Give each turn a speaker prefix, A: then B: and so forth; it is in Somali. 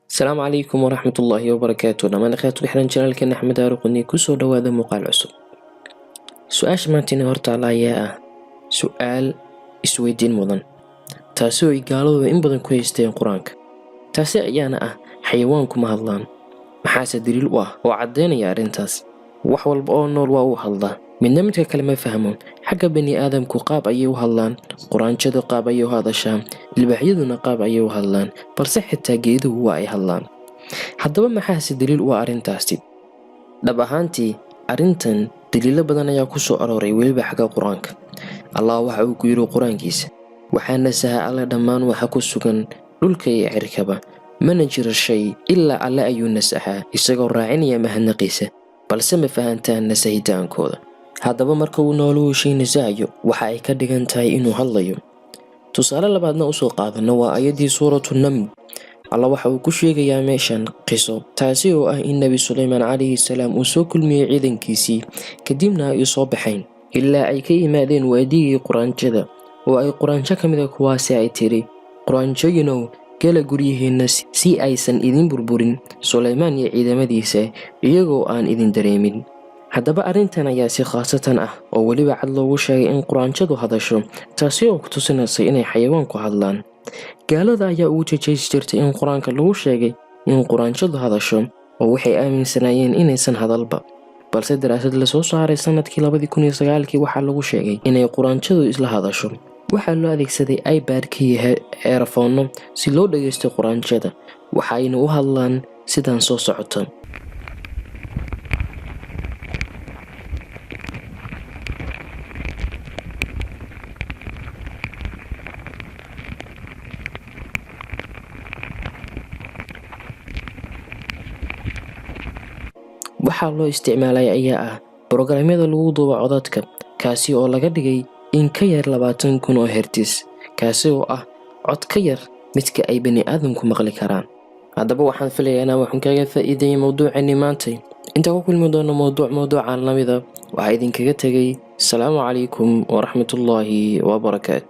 A: السلام عليكم ورحمة الله وبركاته. لما نخيط بحران جلالكن أحمد أرقني كسو دوادا مقال عصب سؤاش مانتيني هورتا لايا سؤال isweydiin mudan taasi oo ay gaaladu in badan ku haysteen qur-aanka. taasi ayaana xayawaanku ma hadlaan, maxaase daliil u ah oo caddeynaya arrintaas? wax walba oo nool waa u hadlaa, midna midka kale ma fahmo. xagga bani aadamku qaab ayay u hadlaan, quraanjadu qaab ayay u hadashaa, ilbaaxyaduna qaab ayay u hadlaan, balse xitaa geeduhu waa ay hadlaan. haddaba maxaase daliil u ah arrintaasi? dhab ahaantii arrintan daliilo badan ayaa ku soo arooray weliba xagga qur-aanka. allah waxa uu ku yidhi qur-aankiisa, waxaa nasaha alle dhammaan waxa ku sugan dhulka iyo cirkaba, mana jiro shay ilaa alle ayuu nasahaa isagoo raacinaya mahadnaqiisa, balse ma fahantaan nasahitaankooda. haddaba marka uu nooluhu shay nasahayo waxa ay ka dhigan tahay inuu hadlayo. tusaale labaadna usoo qaadano waa ayaddii suuratu naml. alla waxa uu ku sheegayaa meeshan qiso taasi oo ah in nebi suleymaan calayhi salaam uu soo kulmiyey ciidankiisii, kadibna ay soo baxeen ilaa ay ka yimaadeen waadigii quraanjada, oo ay quraanjo ka mid a kuwaasi ay tiri, quraanjoyinow gala guryaheenna si aysan idin burburin suleymaan iyo ciidamadiisa iyagoo aan idin dareemin. haddaba arrintan ayaa si khaasatan ah oo weliba cad loogu sheegay in quraanjadu hadasho, taasi oo ku tusinaysa inay xayawaanku hadlaan. gaalada ayaa ugu jejeysi jirtay in qur-aanka lagu sheegay in quraanjadu hadasho, oo waxay aaminsanaayeen inaysan hadalba, balse daraasad lasoo saaray sanadkii 2009 waxaa lagu sheegay inay quraanjadu isla hadasho. waxaa loo adeegsaday iPad-ka iyo earphone si loo dhageysto quraanjada, waxayna u hadlaan sidaan soo socota. waxaa loo isticmaalay ayaa borograamyada lagu duubo codadka, kaasi oo laga dhigay in ka yar 20,000 oo hertz, kaasi oo ah cod ka yar midka ay bani aadamku maqli karaan. haddaba waxaan filayaa inaan waxaan kaga faa'iideeyay mawduucani maanta. inta ku kulmi doono mawduucan lamida waxaa idinkaga tegay. asalaamu calaykum waraxmatullaahi wabarakaatu.